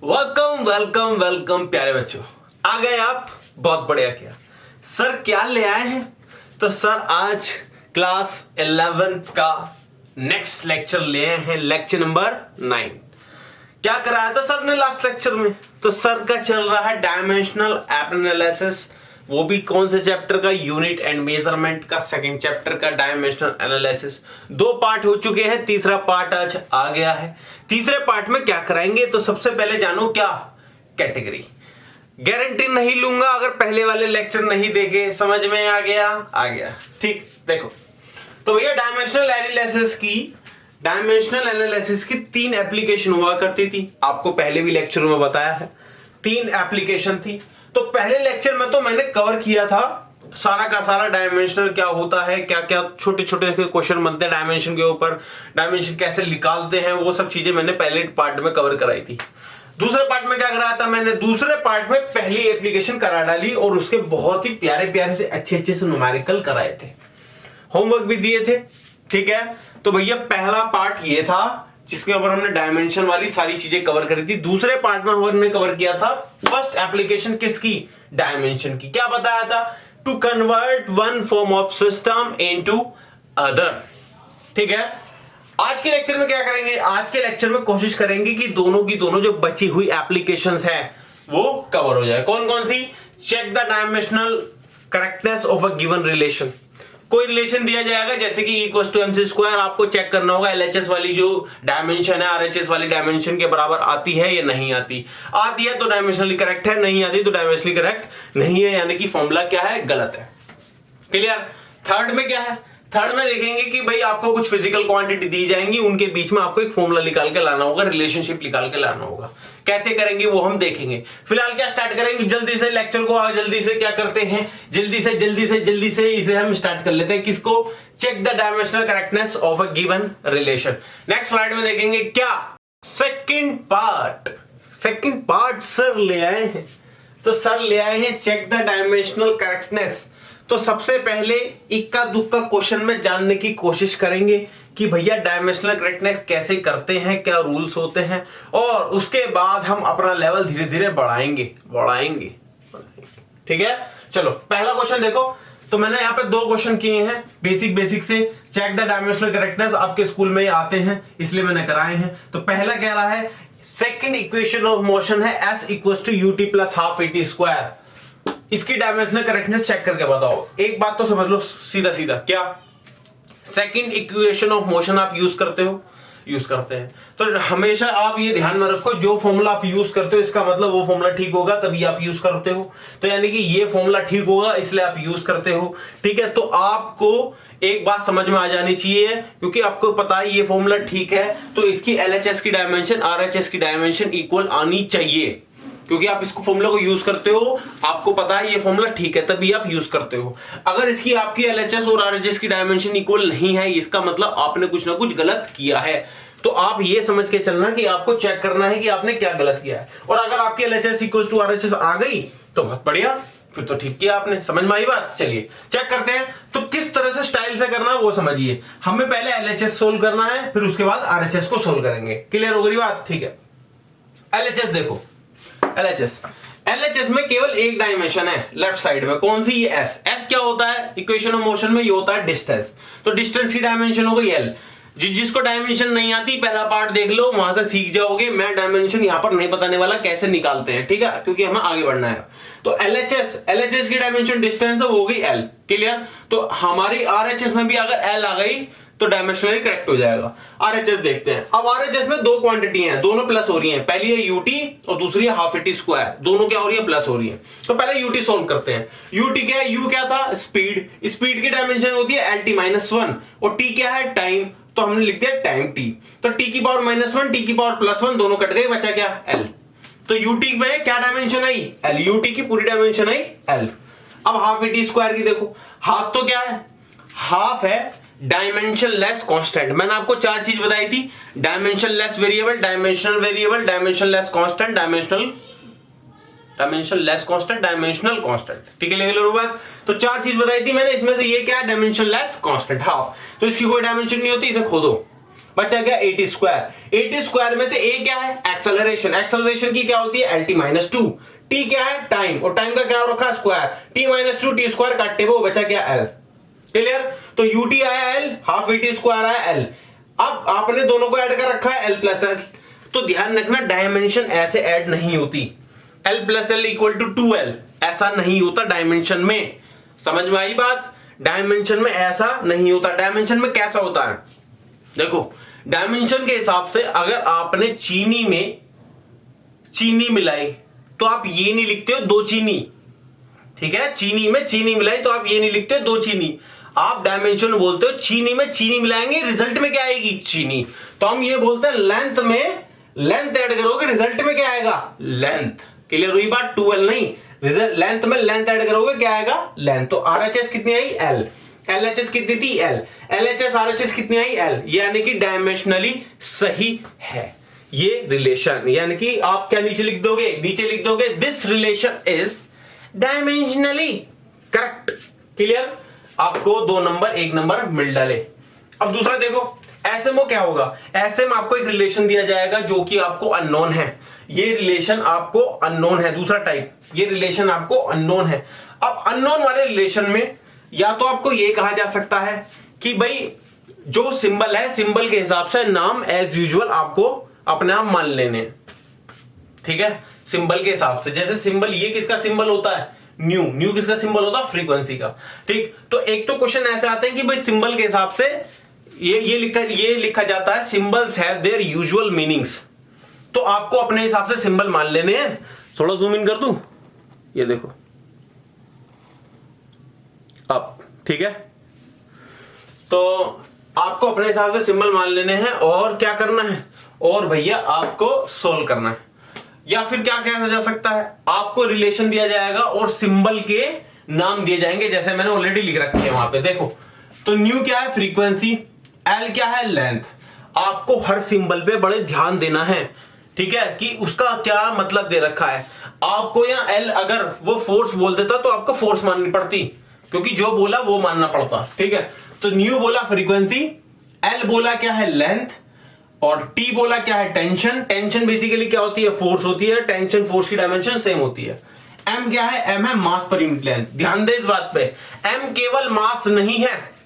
Welcome welcome welcome प्यारे बच्चों, आ गए आप। बहुत बढ़िया किया सर। क्या ले आए हैं? तो सर आज क्लास 11th का नेक्स्ट लेक्चर ले आए हैं, लेक्चर नंबर 9। क्या कराया था सर ने लास्ट लेक्चर में? तो सर का चल रहा है डायमेंशनल एनालिसिस, वो भी कौन से चैप्टर का? यूनिट एंड मेजरमेंट का सेकंड चैप्टर का डायमेंशनल एनालिसिस। 2 पार्ट हो चुके हैं, तीसरा पार्ट आज आ गया है। तीसरे पार्ट में क्या कराएंगे? तो सबसे पहले जानो क्या कैटेगरी। गारंटी नहीं लूंगा अगर पहले वाले लेक्चर नहीं देखे। समझ में आ गया? आ गया। ठीक, देखो तो भैया डायमेंशनल एनालिसिस की 3 एप्लीकेशन हुआ करती थी। आपको पहले भी लेक्चरों में बताया है, 3 एप्लीकेशन थी। तो पहले लेक्चर में तो मैंने कवर किया था सारा का सारा डायमेंशनल क्या होता है, क्या क्या छोटे छोटे क्वेश्चन बनते हैं डायमेंशन के ऊपर, डायमेंशन कैसे निकालते हैं, वो सब चीजें मैंने पहले पार्ट में कवर कराई थी। दूसरे पार्ट में क्या कराया था मैंने? दूसरे पार्ट में पहली एप्लीकेशन करा डाली और उसके बहुत ही प्यारे प्यारे से अच्छे से न्यूमेरिकल कराए थे, होमवर्क भी दिए थे। ठीक है, तो भैया पहला पार्ट ये था जिसके ऊपर हमने डायमेंशन वाली सारी चीजें कवर करी थी। दूसरे पार्ट में हमने कवर किया था फर्स्ट एप्लीकेशन किसकी? डायमेंशन की। क्या बताया था? To convert one form of system into other. ठीक है, आज के लेक्चर में क्या करेंगे? आज के लेक्चर में कोशिश करेंगे कि दोनों की दोनों जो बची हुई एप्लीकेशंस हैं वो कवर हो जाए। कौन कौन सी? Check the dimensional correctness of a given relation. कोई रिलेशन दिया जाएगा जैसे कि इक्वल्स टू mc स्क्वायर, आपको चेक करना होगा एलएचएस वाली जो डायमेंशन है आरएचएस वाली डायमेंशन के बराबर आती है या नहीं आती। आती है तो डायमेंशनली करेक्ट है, नहीं आती तो डायमेंशनली करेक्ट नहीं है, यानी कि फॉर्मूला क्या है? गलत है। क्लियर? थर्ड में क्या है? थर्ड में देखेंगे कि भाई आपको कुछ फिजिकल क्वांटिटी दी जाएंगी, उनके बीच में आपको एक फॉर्मूला निकाल के लाना होगा, रिलेशनशिप निकाल के लाना होगा। कैसे करेंगे वो हम देखेंगे। फिलहाल क्या स्टार्ट करेंगे? जल्दी से लेक्चर को जल्दी से क्या करते हैं, जल्दी से इसे हम स्टार्ट कर लेते हैं। किसको? Check the dimensional correctness of a given relation. Next slide में देखेंगे क्या? सेकंड पार्ट सर ले आए हैं। तो सर ले आए हैं चेक द डायमेंशनल करेक्टनेस। तो सबसे पहले इक्का दुक्का क्वेश्चन में जानने की कोशिश करेंगे कि भैया डायमेंशनल करेक्टनेस कैसे करते हैं, क्या रूल्स होते हैं, और उसके बाद हम अपना लेवल धीरे धीरे बढ़ाएंगे। ठीक है, चलो पहला क्वेश्चन देखो। तो मैंने यहाँ पे 2 क्वेश्चन किए हैं बेसिक से। चेक द डायमेंशनल करेक्टनेस आपके स्कूल में आते हैं इसलिए मैंने कराए हैं। तो पहला कह रहा है सेकंड इक्वेशन ऑफ मोशन है s equals to ut plus half at square. इसकी डायमेंशनल करेक्टनेस चेक करके बताओ। एक बात तो समझ लो सीधा क्या सेकंड इक्वेशन ऑफ मोशन आप यूज करते हैं तो हमेशा आप ये ध्यान में रखो, जो फॉर्मूला आप यूज करते हो इसका मतलब वो फॉर्मूला ठीक होगा तभी आप यूज करते हो। तो यानी कि ये फॉर्मूला ठीक होगा इसलिए आप यूज करते हो। ठीक है, तो आपको एक बात समझ में आ जानी चाहिए, क्योंकि आपको पता है ये फॉर्मूला ठीक है तो इसकी एलएचएस की डायमेंशन आरएचएस की डायमेंशन इक्वल आनी चाहिए, क्योंकि आप इसको फॉर्मूला को यूज करते हो, आपको पता है ये फॉर्मूला ठीक है तभी आप यूज करते हो। अगर इसकी आपकी एलएचएस और आरएचएस की डायमेंशन इक्वल नहीं है, इसका मतलब आपने कुछ ना कुछ गलत किया है। तो आप ये समझ के चलना कि आपको चेक करना है कि आपने क्या गलत किया है। और अगर आपकी एलएचएस इक्वल टू आरएचएस आ गई तो बहुत बढ़िया, फिर तो ठीक किया आपने। समझ में आई बात? चलिए चेक करते हैं। तो किस तरह से स्टाइल से करना है वो समझिए। हमें पहले एलएचएस सोल्व करना है, फिर उसके बाद आरएचएस को सोल्व करेंगे। क्लियर हो गई बात? ठीक है, एलएचएस देखो। एलएचएस में केवल एक डायमेंशन है लेफ्ट साइड में, कौन सी? ये एस क्या होता है इक्वेशन ऑफ मोशन में? ये होता है डिस्टेंस। तो डिस्टेंस की डायमेंशन हो गई एल। जिसको डायमेंशन नहीं आती पहला पार्ट देख लो, वहां से सीख जाओगे। मैं डायमेंशन यहां पर नहीं बताने वाला कैसे निकालते हैं, ठीक है, क्योंकि हमें आगे बढ़ना है। तो एलएचएस की डायमेंशन डिस्टेंस हो गई एल। क्लियर? तो हमारी आरएचएस में भी अगर एल आ गई तो डायमेंशनली करेक्ट हो जाएगा। आरएचएस देखते हैं। अब आरएचएस में 2 क्वांटिटी हैं, दोनों प्लस हो रही हैं। पहली है यूटी और दूसरी है हाफ at स्क्वायर। दोनों क्या हो रही है? प्लस हो रही है। तो पहले यूटी सॉल्व करते हैं। यूटी क्या है? यू क्या था? स्पीड की डायमेंशन होती है एल टी माइनस 1 और टी क्या है? टाइम। तो हमने लिख दिया टाइम टी। तो टी की पावर -1 टी की पावर +1 दोनों कट गए, बचा क्या? एल। तो यूटी में क्या डायमेंशन आई? एल। यूटी की पूरी डायमेंशन आई एल। अब हाफ at स्क्वायर की देखो। हाफ तो क्या है? हाफ है डायमेंशन लेस कांस्टेंट। मैंने आपको 4 चीज बताई थी, dimension less variable, dimensional variable, dimension less constant, dimension less constant, dimensional constant. ठीक है, ले लो बात। तो 4 चीज बताई थी मैंने, इसमें से ये क्या है? Dimension less constant half. तो इसकी कोई डायमेंशन नहीं होती, इसे खोदो। बचा गया 80 स्क्वायर। 80 स्क्वायर में से ए क्या है? एक्सेलरेशन। एक्सेलरेशन की क्या होती है? LT-2। टी क्या है? टाइम, और टाइम का क्या हो रखा? स्क्वायर। T-2 टी स्क्वायर काटे वो बचा गया L। क्लियर? तो UT आया L, हाफ 80 स्क्वायर आया L। अब आपने दोनों को ऐड कर रखा है L प्लस L। तो ध्यान रखना डायमेंशन ऐसे ऐड नहीं होती। L plus L equal to 2L ऐसा नहीं होता डायमेंशन में। समझ में आई बात? डायमेंशन में ऐसा नहीं होता। डायमेंशन में कैसा होता है? देखो, डायमेंशन के हिसाब से अगर आपने चीनी में चीनी मिलाई तो आप ये नहीं लिखते हो 2 चीनी। ठीक है, चीनी में चीनी मिलाई तो आप ये नहीं लिखते हो 2 चीनी। आप डायमेंशन बोलते हो चीनी में चीनी मिलाएंगे, रिजल्ट में क्या आएगी? चीनी। तो हम ये बोलते हैं लेंथ में लेंथ ऐड करोगे, रिजल्ट में क्या आएगा? लेंथ। क्लियर हुई बात? 2L नहीं, रिजल्ट लेंथ में लेंथ ऐड करोगे क्या आएगा? लेंथ। तो RHS कितनी आई? L। LHS कितनी थी? L। LHS RHS कितनी आई? L। यानी कि डायमेंशनली सही है ये रिलेशन। यानी कि आप क्या नीचे लिख दोगे? नीचे लिख दोगे this relation is dimensionally correct. Clear? आपको 2 नंबर 1 नंबर मिल डाले। अब दूसरा देखो, एसएमओ क्या होगा? एसएम आपको एक रिलेशन दिया जाएगा जो कि आपको अननोन है। ये रिलेशन आपको अननोन है। दूसरा टाइप, ये रिलेशन आपको अननोन है। अब अननोन वाले रिलेशन में या तो आपको ये कहा जा सकता है कि भाई जो सिंबल है, सिंबल के हिसाब से नाम एज यूजुअल आपको अपने आप मान लेने। ठीक है, सिंबल के हिसाब से। जैसे सिंबल, ये किसका सिंबल होता है? न्यू। न्यू किसका सिंबल होता है? फ्रीक्वेंसी का। ठीक, तो एक तो क्वेश्चन ऐसे आते हैं कि भाई सिंबल के हिसाब से ये लिखा जाता है symbols have their usual meanings. तो आपको अपने हिसाब से सिंबल मान लेने हैं। थोड़ा जूम इन कर दूं, ये देखो अब। ठीक है, तो आपको अपने हिसाब से सिंबल मान लेने हैं और क्या करना है? और भैया आपको सोल्व करना है। या फिर क्या कहा जा सकता है? आपको रिलेशन दिया जाएगा और सिंबल के नाम दिए जाएंगे, जैसे मैंने ऑलरेडी लिख रखे हैं वहां पे। देखो, तो न्यू क्या है? फ्रीक्वेंसी। एल क्या है? लेंथ। आपको हर सिंबल पे बड़े ध्यान देना है। ठीक है, कि उसका क्या मतलब दे रखा है। आपको यहाँ एल अगर वो फोर्स बोल देता तो आपको फोर्स माननी पड़ती, क्योंकि जो बोला वो मानना पड़ता। ठीक है, तो न्यू बोला फ्रीक्वेंसी, एल बोला क्या है? लेंथ, और टी बोला क्या है? टेंशन। टेंशन बेसिकली क्या होती है? फोर्स होती है। टेंशन फोर्स की डायमेंशन सेम होती है। एम क्या है? एम है मास पर यूनिट लेंथ। ध्यान दे इस बात पे, एम केवल मास नहीं है।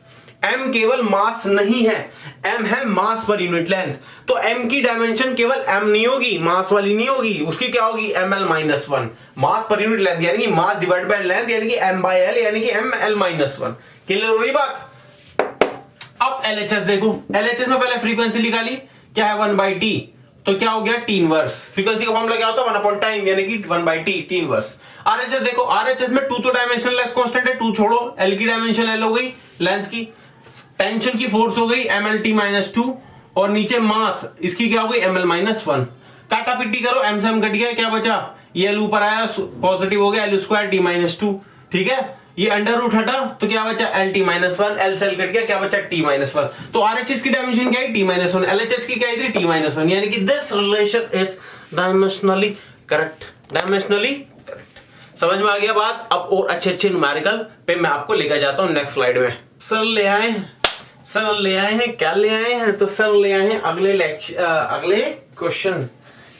एम केवल मास नहीं है, एम है मास पर यूनिट लेंथ। तो एम की डायमेंशन केवल एम नहीं होगी, मास वाली नहीं होगी, उसकी क्या होगी? ml-1 मास पर यूनिट लेंथ, यानी कि मास डिवाइड बाय लेंथ, यानी कि m/l, यानी कि ml-1। क्लियर हो रही बात? अब LHS देखो, LHS में पहले फ्रीक्वेंसी निकाली, क्या है? 1/t। तो क्या हो गया? T inverse. फ्रीक्वेंसी का फॉर्मूला क्या होता है? 1/टाइम, यानी कि 1/t, टी इनवर्स। RHS देखो, RHS में 2 तो डायमेंशनल लेस कांस्टेंट है, 2 छोड़ो, L की डायमेंशन L हो गई, लेंथ की। टेंशन की फोर्स हो गई mlt-2, और नीचे मास इसकी क्या हो गई? ml-1। काटा पिट्टी करो, m से m कट गया, क्या बचा? ये L ऊपर आया, पॉजिटिव हो गया, L²t-2। ठीक है, ये अंडर रूट हटा तो क्या बचा? Lt-1। L से L कट गया, क्या बचा? t-1। तो RHS की डायमेंशन क्या है? t-1। LHS की क्या है? t-1। यानी कि this relation is dimensionally correct. Dimensionally correct. समझ में आ गया बात? अब और अच्छे न्यूमेरिकल पे मैं आपको लेकर जाता हूं नेक्स्ट स्लाइड में। सर ले आए हैं, क्या ले आए हैं? तो सर ले आए हैं अगले क्वेश्चन।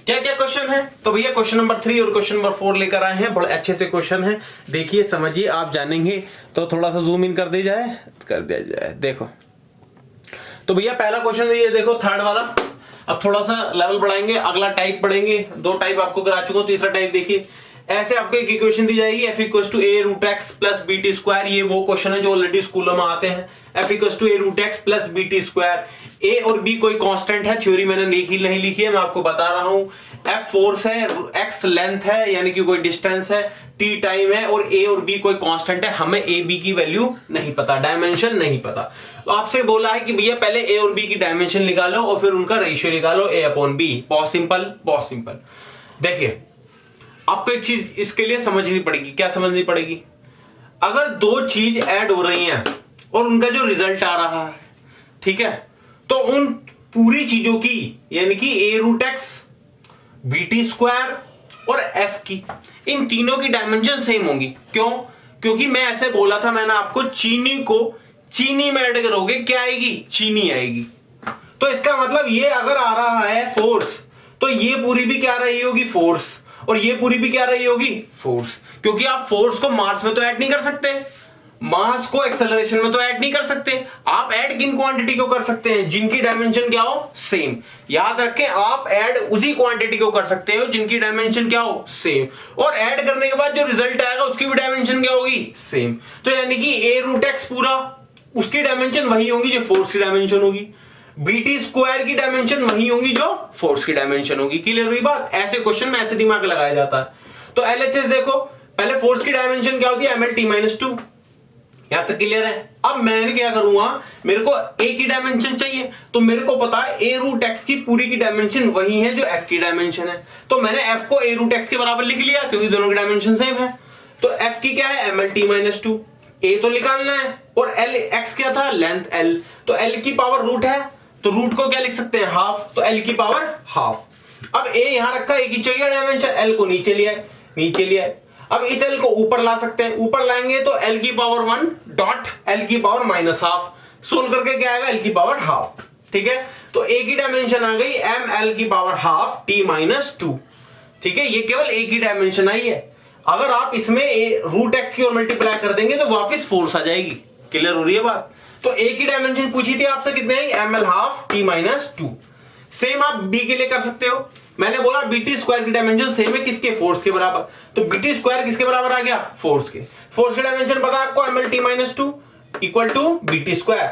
क्या क्या क्वेश्चन है? तो भैया क्वेश्चन नंबर 3 और क्वेश्चन नंबर 4 लेकर आए हैं। बड़े अच्छे से क्वेश्चन है, देखिए समझिए, आप जानेंगे। तो थोड़ा सा जूम इन कर दिया जाए। देखो, तो भैया पहला क्वेश्चन ये देखो, थर्ड वाला। अब थोड़ा सा लेवल बढ़ाएंगे, अगला टाइप पढ़ेंगे। 2 टाइप आपको करा चुका हूं, तीसरा टाइप देखिए। ऐसे आपको एक इक्वेशन दी जाएगी, f=a√x+bt²। ये वो क्वेश्चन है जो ऑलरेडी स्कूलों में आते हैं। f=a√x+bt²। a और b कोई कांस्टेंट है, थ्योरी मैंने नहीं लिखी है, मैं आपको बता रहा हूं। f फोर्स है, x लेंथ है, यानी कि कोई डिस्टेंस है, t टाइम है, और a और b कोई कांस्टेंट है। हमें a b की वैल्यू नहीं पता, डायमेंशन नहीं पता। तो आपसे बोला है कि भैया पहले a और b की डायमेंशन निकालो और फिर उनका रेशियो निकालो, a/b। बहुत सिंपल। देखिए, आपको एक चीज इसके लिए समझनी पड़ेगी। क्या समझनी पड़ेगी? अगर 2 चीज ऐड हो रही हैं और उनका जो रिजल्ट आ रहा है, ठीक है, तो उन पूरी चीजों की, यानी कि a√x, bt² और f की, इन तीनों की डायमेंशन सेम होंगी। क्यों? क्योंकि मैं ऐसे बोला था, मैंने आपको चीनी को चीनी में ऐड करोगे क्या आएगी? चीनी आएगी। तो इसका मतलब ये अगर आ रहा है फोर्स, तो ये पूरी भी क्या रही होगी, फोर्स, और ये पूरी भी क्या रही होगी, फोर्स। क्योंकि आप फोर्स को मास में तो ऐड नहीं कर सकते, मास को एक्सेलरेशन में तो ऐड नहीं कर सकते। आप ऐड किन क्वांटिटी को कर सकते हैं, जिनकी डायमेंशन क्या हो, सेम। याद रखें, आप ऐड उसी क्वांटिटी को कर सकते हो जिनकी डायमेंशन क्या हो, सेम। और ऐड करने के बाद जो रिजल्ट आएगा उसकी भी डायमेंशन क्या होगी, सेम। तो यानी कि ए रूट एक्स पूरा, उसकी डायमेंशन वही होगी जो फोर्स की डायमेंशन होगी। बीटी स्क्वायर की डायमेंशन वही होगी जो फोर्स की डायमेंशन होगी। क्लियर हुई बात? ऐसे क्वेश्चन में ऐसे दिमाग लगाया जाता है। तो एलएचएस देखो, पहले फोर्स की डायमेंशन क्या होती है, एमएल टी माइनस 2। यहां तक क्लियर है? अब मैंने क्या करूंगा, मेरे को ए की डायमेंशन चाहिए, तो मेरे को पता है ए रूट एक्स की पूरी की डायमेंशन वही है जो एफ की डायमेंशन है। तो मैंने एफ को ए रूट एक्स के बराबर लिख लिया, क्योंकि दोनों की डायमेंशन सेम है। तो एफ की क्या है, एमएल टी माइनस 2। ए तो निकालना है, और एल एक्स क्या था, लेंथ एल। तो एल की पावर रूट है, तो रूट को क्या लिख सकते हैं, हाफ। तो एल की पावर हाफ। अब ए यहां रखा, ए की चाहिए डायमेंशन, एल को नीचे लिया, नीचे लिया। अब इस एल को ऊपर ला सकते हैं, ऊपर लाएंगे तो एल की पावर 1 डॉट एल की पावर माइनस हाफ। सोल्व करके क्या आएगा, एल की पावर हाफ। ठीक है, तो ए की डायमेंशन आ गई एम एल की पावर हाफ टी माइनस 2। ठीक है, ये केवल ए की डायमेंशन आई है। अगर आप इसमें रूट एक्स की और मल्टीप्लाई कर देंगे तो वापस फोर्स आ जाएगी। क्लियर हो रही है बात? तो ए की डायमेंशन पूछी थी आपसे, कितने आई, M L half T minus 2। Same आप बी के लिए कर सकते हो। मैंने बोला बीटी स्क्वायर की डायमेंशन सेम है किसके, फोर्स के बराबर। तो बीटी स्क्वायर किसके बराबर आ गया, फोर्स के। फोर्स की डायमेंशन पता है आपको, ML T minus 2 equal to BT square.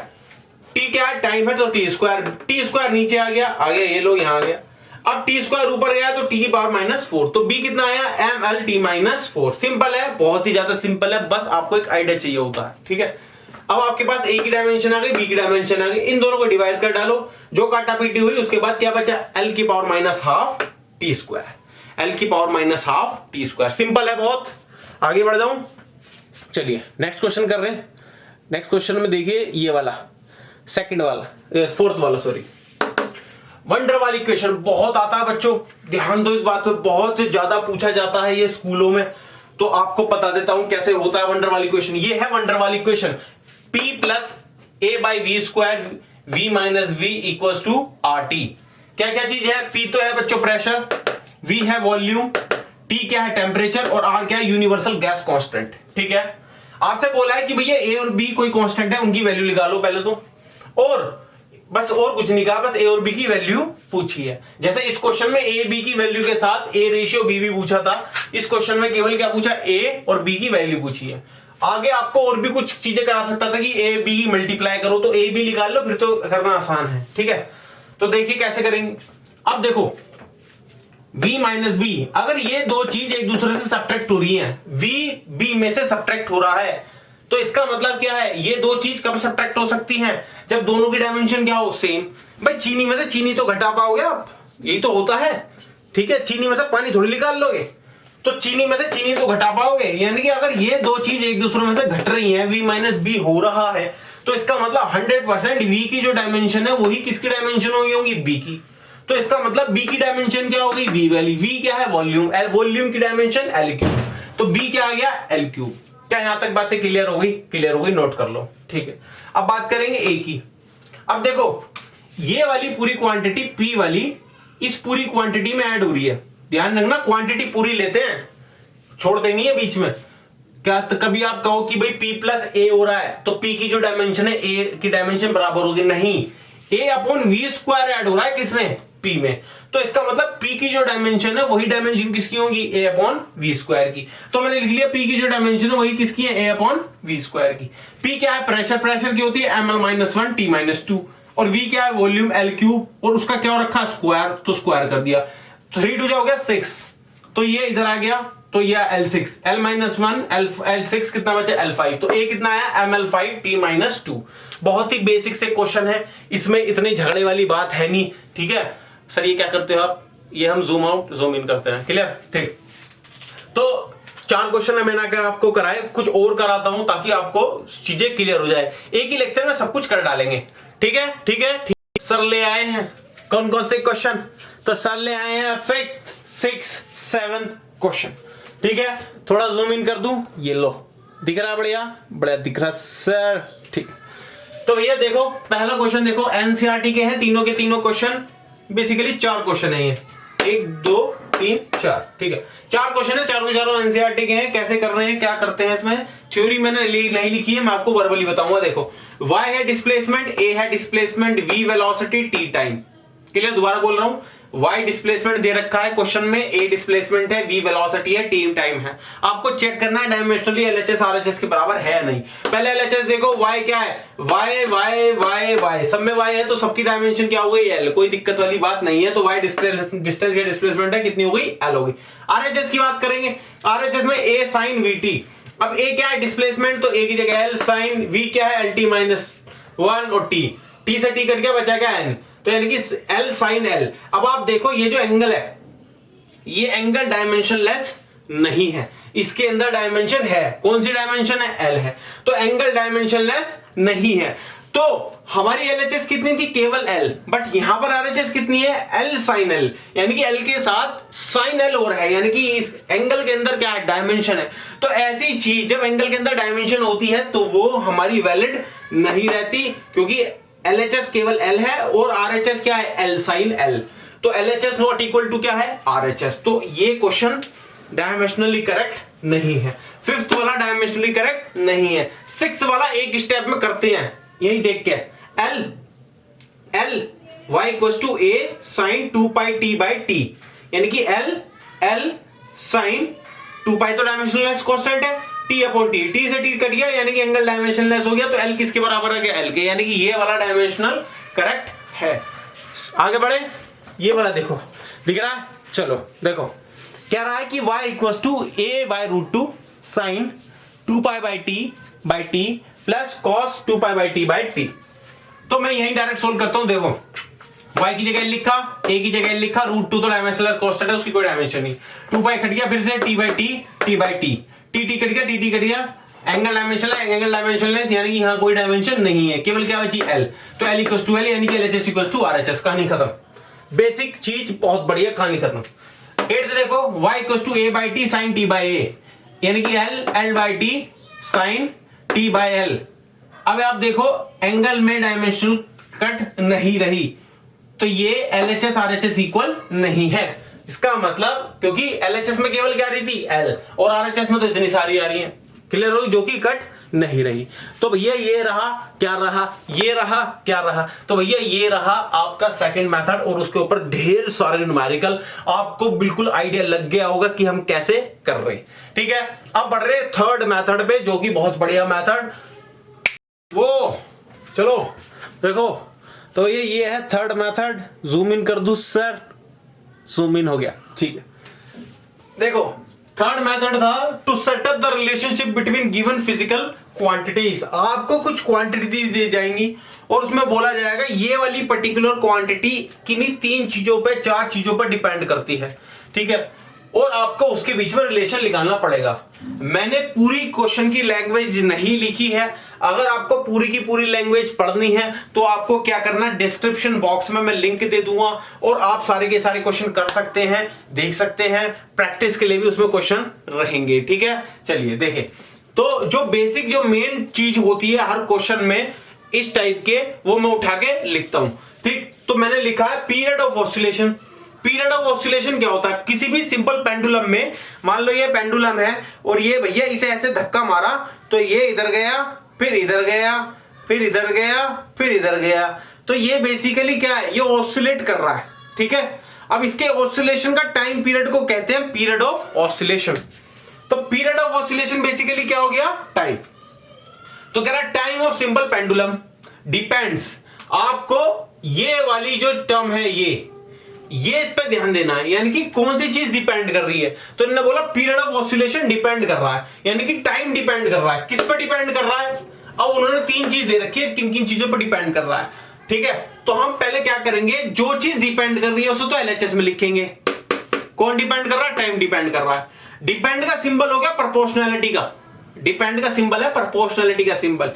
T क्या है, टाइम है, तो टी स्क्वायर। टी स्क्वायर नीचे आ गया, ये लो यहां आ गया। अब टी स्क्वायर ऊपर गया तो टी की पावर माइनस 4। तो बी कितना आया, M L T minus 4। Simple है, बहुत ही ज्यादा सिंपल है, बस आपको एक आइडिया चाहिए होता है। ठीक है, अब आपके पास ए की डायमेंशन आ गई, बी की डायमेंशन आ गई, इन दोनों को डिवाइड कर डालो, जो काटा पीटी हुई उसके बाद क्या बचा, एल की power minus half T square. L की power minus half T square. Simple है बहुत। आगे बढ़ जाऊं, चलिए नेक्स्ट क्वेश्चन कर रहे हैं। नेक्स्ट क्वेश्चन में देखिए ये वाला, सेकंड वाला, फोर्थ वाला, सॉरी, वंडर वाली क्वेश्चन बहुत आता है बच्चों, ध्यान दो इस बात पे, बहुत ज्यादा पूछा जाता है ये स्कूलों में। तो आपको बता देता हूं कैसे होता है वंडर वाली क्वेश्चन। ये है वंडर वाली question, P plus A by V square V minus V equal to R T. क्या क्या चीज है, P तो है बच्चों प्रेशर, V है वॉल्यूम, T क्या है टेम्परेचर, और R क्या है यूनिवर्सल गैस कांस्टेंट। ठीक है, आपसे बोला है कि भैया A और B कोई कांस्टेंट है, उनकी वैल्यू निकालो पहले तो, और बस और कुछ नहीं कहा, बस ए और बी की वैल्यू पूछी है। जैसे इस क्वेश्चन में ए बी की वैल्यू के साथ ए रेशियो बी भी पूछा था, इस क्वेश्चन में केवल क्या पूछा, ए और बी की वैल्यू पूछी है। आगे आपको और भी कुछ चीजें करा सकता था कि ए बी मल्टीप्लाई करो, तो ए बी निकाल लो, फिर तो करना आसान है। ठीक है, तो देखिए कैसे करेंगे। अब देखो v माइनस बी, अगर ये दो चीज एक दूसरे से सब्ट्रैक्ट हो रही है, v b में से सब्ट्रैक्ट हो रहा है, तो इसका मतलब क्या है, ये दो चीज कब सब्ट्रैक्ट हो सकती हैं, जब दोनों की डायमेंशन क्या हो, सेम। भाई चीनी में से चीनी तो घटा पाओगे आप, यही तो होता है। ठीक है, चीनी में से पानी थोड़ी निकाल लोगे, तो चीनी में से चीनी तो घटा पाओगे। यानी कि अगर ये दो चीज एक दूसरे में से घट रही हैं, v माइनस बी हो रहा है, तो इसका मतलब 100% v की जो डायमेंशन है वही किसकी डायमेंशन होगी, b की। तो इसका मतलब b की डायमेंशन क्या होगी, v वाली। v क्या है, वॉल्यूम, वॉल्यूम की डायमेंशन l क्यूब, तो b क्या आ गया, l क्यूब। क्या यहां तक बातें क्लियर हो गई? क्लियर हो गई, नोट कर लो। ठीक है, अब बात करेंगे ए की। अब देखो ये वाली पूरी क्वांटिटी P वाली इस पूरी क्वांटिटी में ऐड हो रही है, ध्यान रखना, क्वांटिटी पूरी लेते हैं, छोड़ते नहीं है बीच में। क्या तो कभी आप कहो कि भाई P प्लस ए हो रहा है, तो P की जो डायमेंशन है A की डायमेंशन बराबर होगी, नहीं, A upon V square add हो रहा है किसमें, P में। तो इसका मतलब P की जो डायमेंशन है वही डायमेंशन किसकी होगी, A अपॉन वी स्क्वायर की। तो मैंने लिख लिया P की जो डायमेंशन है वही किसकी है, A अपॉन वी स्क्वायर की। P क्या है, प्रेशर, प्रेशर की होती है ml माइनस 1 T माइनस 2, और V क्या है, वॉल्यूम L क्यूब, और उसका क्या रखा, स्क्वायर, तो स्क्वायर कर दिया। 3 2 हो गया 6, तो ये इधर आ गया, तो ये L6, L माइनस 1 L6 कितना बचा, L5, तो A कितना आया, ml5 T माइनस 2। बहुत ही बेसिक से क्वेश्चन है, इसमें इतनी झगड़े वाली बात है नहीं। ठीक है सर, ये क्या करते हो आप, ये हम जूम आउट जूम इन करते हैं, क्लियर। ठीक, तो 4 क्वेश्चन मैंने अगर आपको कराए, कुछ और कराता हूं ताकि आपको चीजें क्लियर हो जाए। एक ही लेक्चर में सब कुछ कर डालेंगे। ठीक है, ठीक है, ठीक। सर ले आए हैं कौन कौन से क्वेश्चन, तो सर ले आए हैं 5th 6th 7th क्वेश्चन। ठीक है, थोड़ा जूम इन कर दूं, ये लो, दिख रहा है, बढ़िया बढ़िया दिख रहा सर। ठीक, तो भैया देखो पहला क्वेश्चन देखो, एनसीईआरटी के हैं तीनों के तीनों क्वेश्चन, बेसिकली 4 क्वेश्चन है ये, 1 2 3 4, ठीक है 4 क्वेश्चन है, चारों के चारों एनसीईआरटी के हैं। कैसे कर रहे हैं, क्या करते हैं इसमें, थ्योरी मैंने नहीं लिखी है, मैं आपको वर्बली बताऊंगा। देखो y है डिस्प्लेसमेंट, a है displacement, v velocity, t time. Clear, दोबारा बोल रहा हूं, y डिस्प्लेसमेंट दे रखा है क्वेश्चन में, a डिस्प्लेसमेंट है, v वेलोसिटी है, t टाइम है। आपको चेक करना है डायमेंशनली LHS RHS के बराबर है नहीं। पहले LHS देखो, y क्या है, y सब में y है तो सबकी डायमेंशन क्या हो गई, l, कोई दिक्कत वाली बात नहीं है। तो y डिस्टेंस या डिस्प्लेसमेंट है, कितनी हो गई, l हो गई। RHS की बात करेंगे, RHS में a sin vt, अब a क्या है डिस्प्लेसमेंट, तो a की जगह l sin, v क्या है lt -1 और t से t कट गया, बचा क्या n, तो यानी कि l sin l। अब आप देखो ये जो एंगल है, ये एंगल डायमेंशनलेस नहीं है, इसके अंदर डायमेंशन है, कौन सी डायमेंशन है, l है, तो एंगल डायमेंशनलेस नहीं है। तो हमारी LHS कितनी थी, केवल l, बट यहां पर RHS कितनी है, l sin l, यानी कि l के साथ sin l और है, यानी कि इस एंगल के अंदर क्या है, डायमेंशन है। तो ऐसी चीज जब एंगल के अंदर डायमेंशन होती है तो वो हमारी वैलिड नहीं रहती, क्योंकि LHS केवल l है और RHS क्या है, l sin l। तो LHS नॉट इक्वल टू क्या है, RHS। तो ये क्वेश्चन डायमेंशनली करेक्ट नहीं है। 5th वाला डायमेंशनली करेक्ट नहीं है। 6th वाला एक स्टेप में करते हैं, यही देख के, l y equal to a sin 2 pi t by t, यानी कि l sin 2 pi तो डायमेंशनलेस कांस्टेंट है, t अपॉन t से t कट गया, यानी कि एंगल डायमेंशनलेस हो गया, तो l किसके बराबर आ गया, l के, यानी कि ये वाला डायमेंशनल करेक्ट है। आगे बढ़े, ये वाला देखो दिख रहा है, चलो देखो क्या रहा है कि y equal to a by root 2 sine 2 pi by t plus cos 2 pi by t by t। तो मैं यही डायरेक्ट सोल्व करता हूं। देखो y की जगह लिखा, a की जगह लिखा, रूट 2 तो डायमेंशनल कांस्टेंट है, उसकी कोई डायमेंशन नहीं, 2 पाई कट गया, फिर से t by t t cut गया, t कट गया, एंगल डायमेंशनल है, एंगल डायमेंशनलेस, यानी कि यहां कोई डायमेंशन नहीं है, केवल क्या बची l। तो l इक्वल टू l, यानी कि LHS इक्वल टू RHS। कहानी खत्म, बेसिक चीज बहुत बढ़िया, कहानी खत्म। 8th देखो, y equal to a by t sine t by a, यानी कि l by t sine t by l। अब आप देखो एंगल में डायमेंशनल कट नहीं रही, तो ये LHS RHS इक्वल नहीं है। इसका मतलब क्योंकि LHS में केवल क्या रही थी, l, और RHS में तो इतनी सारी आ रही है, क्लियर हो, जो कि कट नहीं रही। तो भैया ये रहा, क्या रहा, ये रहा, क्या रहा, तो भैया ये रहा आपका सेकंड मेथड, और उसके ऊपर ढेर सारे न्यूमेरिकल, आपको बिल्कुल आइडिया लग गया होगा कि हम कैसे कर रहे हैं। ठीक है, अब बढ़ रहे थर्ड मेथड पे, जो कि बहुत बढ़िया मेथड, वो चलो देखो, तो ये है थर्ड मेथड। जूम इन कर दूं सर, जूम इन हो गया, ठीक है। देखो थर्ड मेथड था to set up the relationship between given physical quantities. आपको कुछ क्वांटिटीज दी जाएंगी और उसमें बोला जाएगा ये वाली पर्टिकुलर क्वांटिटी किन्हीं 3 चीजों पे, 4 चीजों पर डिपेंड करती है, ठीक है, और आपको उसके बीच में रिलेशन निकालना पड़ेगा। मैंने पूरी क्वेश्चन की लैंग्वेज नहीं लिखी है, अगर आपको पूरी की पूरी लैंग्वेज पढ़नी है तो आपको क्या करना है, डिस्क्रिप्शन बॉक्स में मैं लिंक दे दूंगा और आप सारे के सारे क्वेश्चन कर सकते हैं, देख सकते हैं, प्रैक्टिस के लिए भी उसमें क्वेश्चन रहेंगे। ठीक है, चलिए देखें। तो जो बेसिक, जो मेन चीज होती है हर क्वेश्चन में इस टाइप के, वो मैं उठा के लिखता हूं। ठीक, तो मैंने लिखा है period of oscillation. Period of oscillation क्या होता है, किसी भी सिंपल पेंडुलम में, मान लो ये पेंडुलम है और ये भैया इसे ऐसे धक्का मारा तो ये इधर गया, फिर इधर गया, फिर इधर गया, फिर इधर गया, तो ये बेसिकली क्या है, ये ऑसिलेट कर रहा है। ठीक है, अब इसके ऑसिलेशन का टाइम पीरियड को कहते हैं पीरियड ऑफ ऑसिलेशन। तो पीरियड ऑफ ऑसिलेशन बेसिकली क्या हो गया, टाइम। तो कह रहा है time of simple pendulum depends, आपको ये वाली जो टर्म है ये इस पे ध्यान देना है, यानी कि कौन सी चीज डिपेंड कर रही है। तो इन्होंने बोला पीरियड ऑफ ऑसिलेशन डिपेंड कर रहा है, यानी कि टाइम डिपेंड कर रहा है। किस पर डिपेंड कर रहा है, अब उन्होंने 3 चीज दे रखी है, किन किन चीजों पर डिपेंड कर रहा है। ठीक है, तो हम पहले क्या करेंगे, जो चीज डिपेंड कर रही है उसे तो LHS में लिखेंगे। कौन डिपेंड कर रहा है, टाइम डिपेंड कर रहा है। डिपेंड का सिंबल हो गया प्रोपोर्शनैलिटी का, डिपेंड का सिंबल है प्रोपोर्शनैलिटी का सिंबल।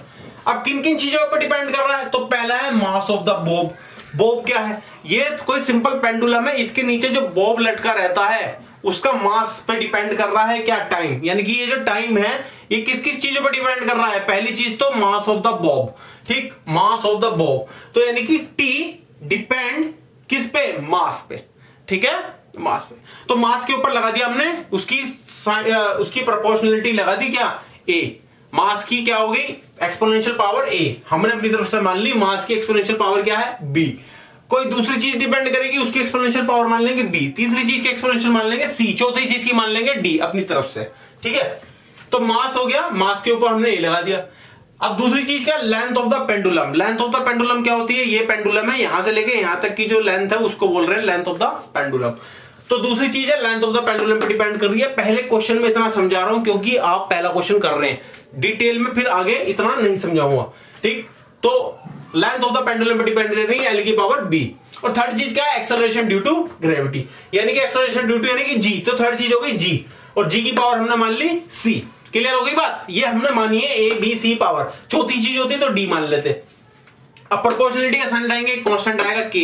अब किन किन चीजों पर डिपेंड कर रहा है, तो पहला है mass of the Bob. Bob क्या है, ये कोई सिंपल पेंडुलम है, इसके नीचे जो बॉब लटका रहता है उसका मास पे डिपेंड कर रहा है क्या, टाइम। यानी कि ये जो टाइम है ये किस किस चीजों पे डिपेंड कर रहा है, पहली चीज तो मास ऑफ द बॉब, ठीक, मास ऑफ द बॉब। तो यानी कि टी डिपेंड किस पे, मास पे, ठीक है, मास पे। तो मास के ऊपर लगा दिया हमने उसकी प्रोपोर्शनलिटी लगा दी क्या, ए। मास की क्या हो गई, एक्सपोनेंशियल पावर ए, हमने अपनी तरफ से मान ली। मास की एक्सपोनेंशियल पावर क्या है, बी। कोई दूसरी चीज डिपेंड करेगी, उसकी एक्सपोनेंशियल पावर मान लेंगे बी, तीसरी चीज की एक्सपोनेंशियल मान लेंगे सी, चौथी चीज की मान लेंगे डी अपनी तरफ से, ठीक है। तो मास हो गया, मास के ऊपर हमने ए लगा दिया। अब दूसरी चीज क्या, length of the pendulum. Length of the pendulum क्या होती है, ये पेंडुलम है, यहां से लेके यहां तक की जो लेंथ है उसको बोल रहे हैं लेंथ ऑफ द पेंडुलम। तो दूसरी चीज है लेंथ ऑफ द पेंडुलम पे डिपेंड कर रही है। पहले क्वेश्चन में इतना समझा रहा हूं क्योंकि आप पहला क्वेश्चन कर रहे हैं, डिटेल में फिर आगे इतना नहीं समझाऊंगा, ठीक। तो लेंथ ऑफ द पेंडुलम पे डिपेंड कर रही है एल की पावर बी। और थर्ड चीज क्या है, एक्सेलरेशन ड्यू टू ग्रेविटी, यानी कि एक्सेलरेशन ड्यू टू यानी कि जी। तो थर्ड चीज हो गई जी, और जी की पावर हमने मान ली सी। क्लियर हो गई बात, ये हमने मानी है ए बी सी पावर, चौथी चीज होती तो डी मान लेते। अब प्रोपोर्शनलिटी का साइन लाएंगे, कांस्टेंट आएगा के।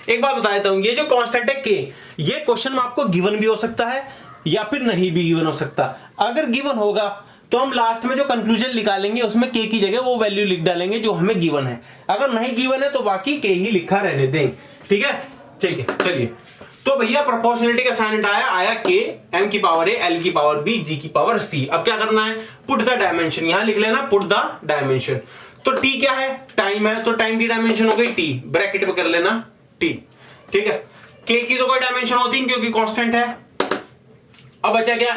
एक बात बता देता हूं, ये जो कांस्टेंट है के, ये क्वेश्चन में आपको गिवन भी हो सकता है या फिर नहीं भी गिवन हो सकता। अगर गिवन होगा तो हम लास्ट में जो कंक्लूजन निकालेंगे उसमें के की जगह वो वैल्यू लिख डालेंगे जो हमें गिवन है। अगर नहीं गिवन है तो बाकी के ही लिखा रहने दें, ठीक है। चलिए तो भैया प्रोपोर्शनलिटी का साइन आया के, एम की पावर ए, एल की पावर बी, जी की पावर सी। अब क्या करना है, पुट द डायमेंशन, यहां लिख लेना पुट द डायमेंशन। तो टी क्या है, टाइम है, तो टाइम की डायमेंशन हो गई टी, ब्रैकेट में कर लेना टी, ठीक है। के की तो कोई डायमेंशन होती नहीं क्योंकि कांस्टेंट है। अब बचा क्या,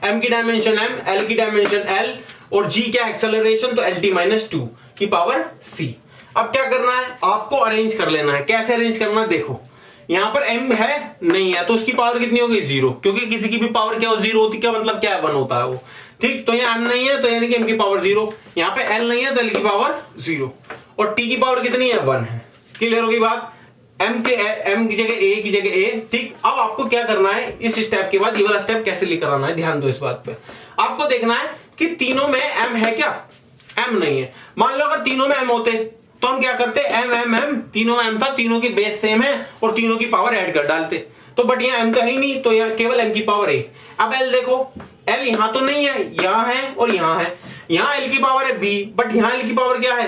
एम की डायमेंशन एम, एल की डायमेंशन एल, और जी क्या एक्सेलरेशन, तो एल टी माइनस टू की पावर सी। अब क्या करना है, आपको अरेंज कर लेना है। कैसे अरेंज करना है, देखो यहां पर m है नहीं है तो उसकी पावर कितनी होगी, जीरो, क्योंकि किसी की भी पावर क्या हो, जीरो होती, क्या मतलब क्या है, वन होता है वो, ठीक। तो यहाँ m नहीं है तो यानी कि m की पावर जीरो, यहाँ पे l नहीं है तो l की पावर जीरो, और t की पावर कितनी है, वन है। क्लियर हो गई बात, m की जगह a की जगह a, ठीक। अब आपको क्या करना है, इस स्टेप के बाद ये वाला स्टेप कैसे लेकर आना है, ध्यान दो इस बात पे। आपको देखना है कि तीनों में m है क्या, m नहीं है। मान लो अगर तीनों में m होते तो हम क्या करते, एम एम एम, तीनों में एम था, तीनों की बेस सेम है और तीनों की पावर ऐड कर डालते। तो बट यहाँ एम का ही नहीं, तो यहाँ केवल एम की पावर है। अब एल देखो, एल यहाँ तो नहीं है, यहाँ है और यहाँ है। यहाँ एल की पावर है बी, बट यहाँ एल की पावर क्या है,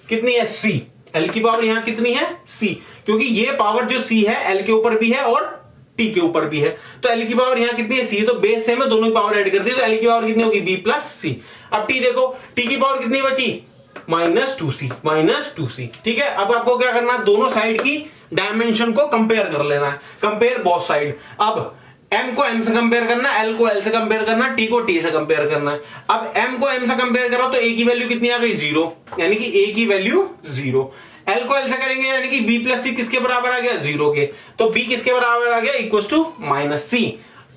कितनी है, सी। एल की पावर यहाँ कितनी है, सी, क्योंकि ये पावर जो सी है एल के ऊपर भी है और टी के ऊपर भी है। तो एल की पावर यहाँ कितनी है, सी, तो बेस सेम है, दोनों की पावर ऐड कर दी, तो एल की पावर कितनी होगी, बी प्लस सी। अब टी देखो, टी की पावर कितनी बची, माइनस टू सी, ठीक है। अब आपको क्या करना है, दोनों साइड की डायमेंशन को कंपेयर कर लेना है, कंपेयर बोथ साइड। अब m को m से कंपेयर करना है, l को l से कंपेयर करना है, t को t से कंपेयर करना है। अब m को m से कंपेयर करा तो a की वैल्यू कितनी आ गई, जीरो, यानी कि a की वैल्यू जीरो। l को l से करेंगे यानी कि b प्लस सी किसके बराबर आ गया, जीरो के, तो b किसके बराबर आ गया, equal to minus C.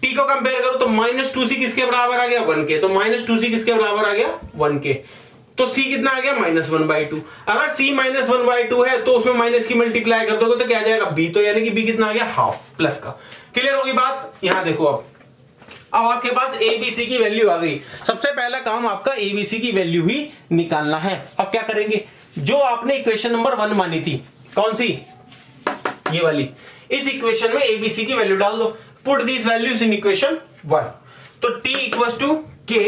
t को कंपेयर करो तो माइनस टू सी किसके बराबर आ गया, वन के, तो माइनस टू सी किसके बराबर आ गया, वन के। तो c कितना आ गया, माइनस वन बाई टू। अगर c minus one by two है तो उसमें माइनस की मल्टीप्लाई कर दोगे तो क्या आ जाएगा, b, तो यानी कि b कितना आ गया, हाफ प्लस का। क्लियर होगी बात, यहां देखो अब आपके पास abc की वैल्यू आ गई। सबसे पहला काम आपका abc की वैल्यू ही निकालना है। अब क्या करेंगे, जो आपने इक्वेशन नंबर 1 मानी थी, कौन सी, ये वाली, इस इक्वेशन में abc की वैल्यू डाल दो। Put these values in equation 1। तो t equals to k,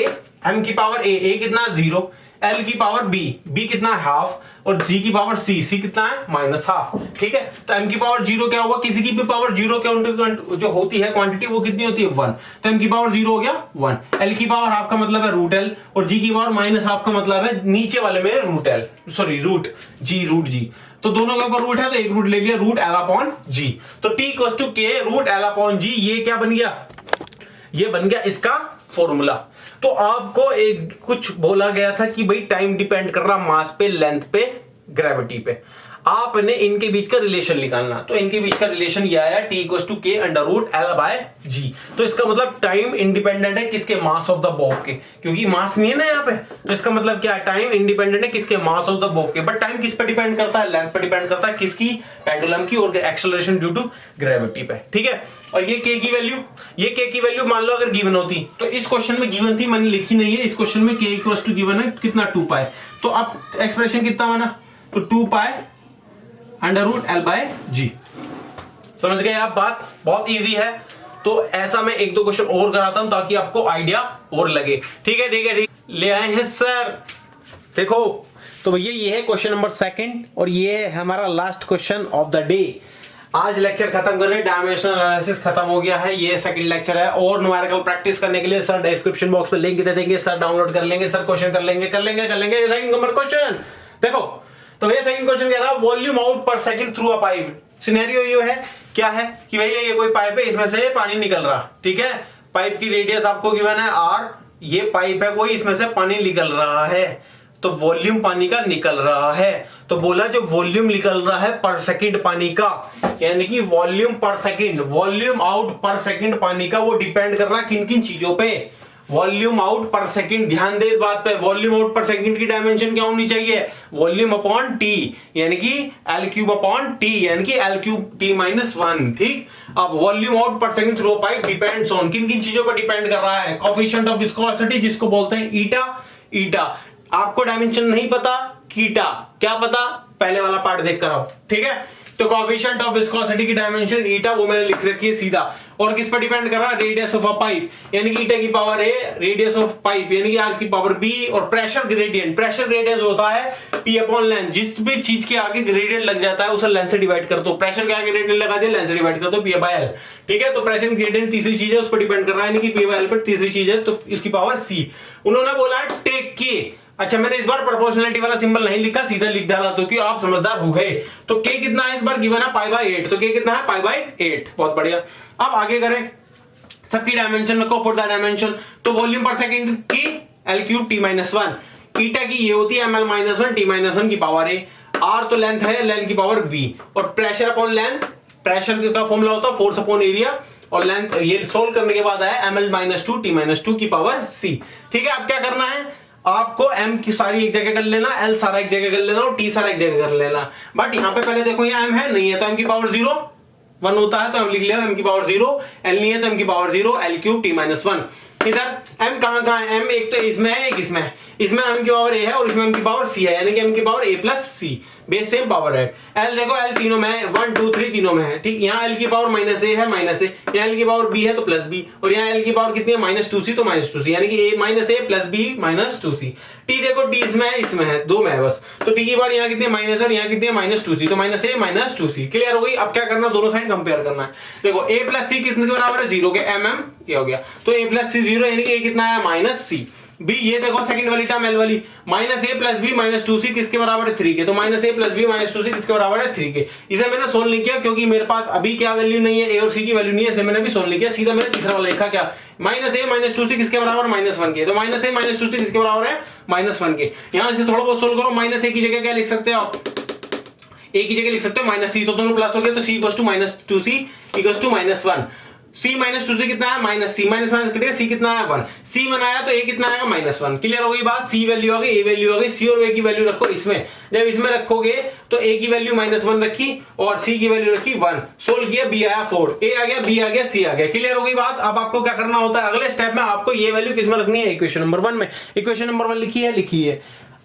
m की पावर a कितना, जीरो, l की पावर b कितना है, हाफ, और g की पावर c कितना है, माइनस हाफ, ठीक है। तो m की पावर जीरो क्या होगा, किसी की भी पावर जीरो जो होती है क्वांटिटी वो कितनी होती है, वन, तो m की पावर जीरो हो गया वन। l की पावर हाफ का मतलब है रूट l, और g की पावर माइनस हाफ का मतलब है नीचे वाले में root l, sorry root g, तो दोनों के ऊपर रूट है तो एक रूट ले लिया, रूट l अपॉन g। तो t equals to k root l upon g, ये क्या बन गया, ये बन गया इसका फॉर्मूला। तो आपको एक कुछ बोला गया था कि भाई टाइम डिपेंड कर रहा मास पे, लेंथ पे, ग्रेविटी पे, आपने इनके बीच का रिलेशन निकालना। तो इनके बीच का रिलेशन ये आया, t equals to k under root l by g। तो इसका मतलब टाइम इंडिपेंडेंट है किसके, मास ऑफ द बॉब के, क्योंकि मास नहीं है ना यहाँ पे, तो इसका मतलब क्या है, टाइम इंडिपेंडेंट है किसके, मास ऑफ द बॉब के। बट टाइम किस पे डिपेंड करता है, लेंथ पे डिपेंड करता है, किसकी, पेंडुलम की, और एक्सेलरेशन ड्यू टू ग्रेविटी पे, ठीक है। और ये k की वैल्यू मान लो अगर गिवन होती, तो इस क्वेश्चन में गिवन थी, मैंने लिखी नहीं है, इस क्वेश्चन में k इक्वल्स टू गिवन है कितना, 2 पाई। तो अब एक्सप्रेशन कितना बना, तो 2 pi under root l by g। समझ गए आप बात, बहुत इजी है। तो ऐसा मैं एक दो क्वेश्चन और कराता हूं ताकि आपको आइडिया और लगे। ठीक है ठीक है ठीक, ले आए हैं सर। देखो तो भैया ये है क्वेश्चन नंबर 2 और ये है हमारा last question of the day. आज लेक्चर खत्म कर रहे हैं, डायमेंशनल एनालिसिस खत्म हो गया है, ये सेकंड लेक्चर है। और न्यूमेरिकल प्रैक्टिस करने के लिए सर डिस्क्रिप्शन बॉक्स पे लिंक दे देंगे, सर डाउनलोड कर लेंगे, सर क्वेश्चन कर लेंगे। सेकंड नंबर क्वेश्चन देखो, तो भैया सेकंड क्वेश्चन कह रहा है वॉल्यूम आउट पर second through a pipe. Scenario ये है, क्या है कि भैया ये कोई पाइप है, इसमें से पानी निकल रहा, ठीक है। पाइप की रेडियस आपको गिवन है r, ये पाइप है कोई, इसमें से पानी निकल रहा है, तो वॉल्यूम पानी का निकल रहा है। तो बोला जो वॉल्यूम निकल रहा है पर सेकंड पानी का, यानी कि वॉल्यूम पर सेकंड, वॉल्यूम आउट पर सेकंड पानी का, वो डिपेंड कर रहा है किन किन चीजों पे। वॉल्यूम आउट पर सेकंड, ध्यान दे इस बात पे, वॉल्यूम आउट पर सेकंड की डायमेंशन क्या होनी चाहिए, वॉल्यूम अपॉन टी, यानी कि एल क्यूब अपॉन टी, यानी कि एल क्यूब टी माइनस 1। ठीक, अब वॉल्यूम आउट पर second through pipe depends on, किन किन चीजों पर डिपेंड कर रहा है, कोएफिशिएंट ऑफ विस्कोसिटी जिसको बोलते हैं ईटा। ईटा आपको डायमेंशन नहीं पता, कीटा क्या पता, पहले वाला पार्ट देख कर आओ, ठीक है। तो कोएफिशिएंट ऑफ विस्कोसिटी की डायमेंशन ईटा, वो मैंने लिख रखी है सीधा। और किस पर डिपेंड कर रहा है, रेडियस ऑफ अ पाइप, यानी कि ईटा की power A, radius of pipe यानी कि आर की पावर बी, और प्रेशर ग्रेडियंट, प्रेशर ग्रेडियंट होता है पी अपॉन लेंथ, जिस भी चीज के आगे ग्रेडियंट लग जाता है उसे लेंथ से डिवाइड कर दो। प्रेशर के आगे ग्रेडियंट लगा दिया, लेंथ से डिवाइड कर दो, पी बाय एल। ठीक है, तो प्रेशर ग्रेडियंट तीसरी चीज है, उस पर डिपेंड कर रहा है, यानी कि पी बाय एल पर तीसरी चीज है, तो इसकी पावर सी। उन्होंने बोला है टेक के, अच्छा मैंने इस बार प्रोपोर्शनलिटी वाला सिंबल नहीं लिखा, सीधा लिख डाला, तो कि आप समझदार हो गए। तो के कितना है इस बार गिवन है π/8, तो के कितना है π/8, बहुत बढ़िया। अब आगे करें, सबकी डायमेंशन रखो, पुट द डायमेंशन। तो वॉल्यूम पर सेकंड की एल क्यूब टी माइनस 1, ईटा की ये होती है ml माइनस 1 टी माइनस 1 की पावर ए, आर तो लेंथ है, लेंथ की पावर बी, और प्रेशर अपॉन लेंथ, प्रेशर का फॉर्मूला होता है फोर्स अपॉन एरिया, और लेंथ ये सोल्व करने के बाद आया ml माइनस 2 टी माइनस 2 की पावर सी। ठीक है, अब क्या करना है, आपको m की सारी एक जगह कर लेना, l सारा एक जगह कर लेना, और t सारा एक जगह कर लेना। बट यहां पे पहले देखो यहाँ m है नहीं है, तो m की पावर 0 1 होता है, तो हम लिख लिया m की पावर 0, l नहीं है तो m की power 0, l cube t minus 1। इधर m कहां है, m एक तो इसमें है, एक इसमें है, इसमें m की पावर a है और इसमें m की पावर c है, यानी कि m की power a plus c, base same power है। l देखो l तीनों में है, 1 2 3 तीनों में है। ठीक, यहाँ l की पावर माइनस a है, माइनस a, यहाँ l की पावर b है तो प्लस b, और यहाँ l की पावर कितनी है माइनस 2c, तो माइनस 2c, यानी कि a minus a plus b minus 2c। t देखो t इसमें है, दो में है बस, तो t की पावर यहाँ कितनी है माइनस, और यहाँ कितनी है माइनस 2c, तो minus a minus 2c। Clear हो गई। अब क्या करना, दोनों साइड कंपेयर करना है। देखो a प्लस c कितने के बराबर है, 0 के, ये हो गया, तो a प्लस c 0, यानी कि a कितना है माइनस c। बी ये देखो सेकंड वाली टर्म एल वाली, माइनस ए प्लस बी माइनस 2c किसके बराबर है, 3 के, तो माइनस ए प्लस बी माइनस 2c किसके बराबर है, 3 के। इसे मैंने सोल्व नहीं किया क्योंकि मेरे पास अभी क्या वैल्यू नहीं है, ए और सी की वैल्यू नहीं है, इसलिए मैंने भी सोल्व नहीं किया, सीधा मैंने तीसरा वाला लिखा, क्या माइनस ए माइनस 2c किसके बराबर, माइनस 1 के, तो माइनस ए माइनस 2c किसके बराबर है, माइनस 1 के। यहां से थोड़ा बहुत सोल्व करो, माइनस ए की जगह क्या लिख सकते हो आप, ए की जगह लिख सकते हो माइनस सी, तो दोनों प्लस हो गया, तो C equals to minus 2c equals to minus 1। c minus 2c कितना है, माइनस सी, माइनस माइनस कटेगा, c कितना है 1, c बनाया तो a कितना आएगा माइनस 1। क्लियर हो गई बात, c वैल्यू आ गई, a वैल्यू आ गई, c और a की वैल्यू रखो इसमें, जब इसमें रखोगे तो a की वैल्यू माइनस 1 रखी और c की वैल्यू रखी 1, सोल्व किया, b आया 4, a आ गया, b आ गया, c आ गया। क्लियर हो गई बात। अब आपको क्या करना होता है, अगले स्टेप में आपको ये वैल्यू किसमें रखनी है, इक्वेशन नंबर 1 में। इक्वेशन नंबर 1 लिखिए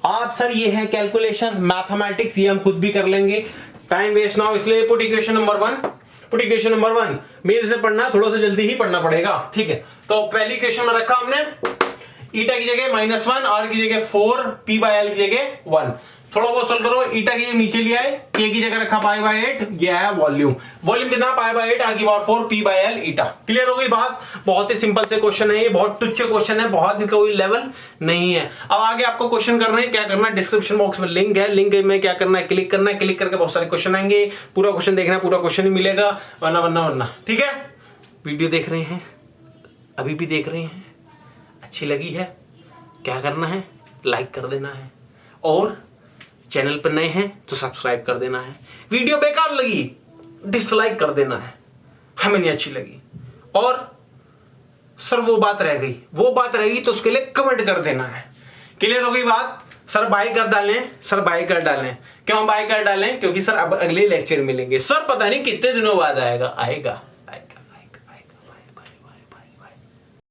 आप, सर ये है कैलकुलेशन मैथमेटिक्स, ये हम खुद भी कर लेंगे, टाइम वेस्ट ना हो, इसलिए put equation number 1, put equation number 1। मेरे से पढ़ना थोड़ा सा जल्दी ही पढ़ना पड़ेगा, ठीक है। तो पहली इक्वेशन में रखा हमने ईटा की जगह -1, आर की जगह 4, पी बाय एल की जगह 1। थोड़ा बहुत सोल्व करो, ईटा की नीचे लिया है, के की जगह रखा π/8, ये है वॉल्यूम, वॉल्यूम कितना π/8, आर की power 4, P by L eta. Clear हो गई बात। बहुत ही सिंपल से क्वेश्चन है ये, बहुत तुच्छ क्वेश्चन है, बहुत कोई लेवल नहीं है। अब आगे आपको क्वेश्चन करना है, क्या करना है, डिस्क्रिप्शन बॉक्स में लिंक है, लिंक में क्या करना है, क्लिक करना है, क्लिक करके बहुत सारे क्वेश्चन आएंगे, पूरा क्वेश्चन देखना है, पूरा क्वेश्चन ही मिलेगा, वरना। ठीक है, वीडियो देख रहे हैं, अभी भी देख रहे हैं, अच्छी लगी है, क्या करना है, लाइक कर देना है, और चैनल पर नए हैं तो सब्सक्राइब कर देना है। वीडियो बेकार लगी डिसलाइक कर देना है, हमें नहीं अच्छी लगी, और सर वो बात रह गई तो उसके लिए कमेंट कर देना है। क्लियर हो गई बात। सर बाय कर डालें, सर बाय कर डालें, क्यों बाय कर डालें, क्योंकि सर अब अगले लेक्चर मिलेंगे। सर पता नहीं कितने दिनों बाद आएगा।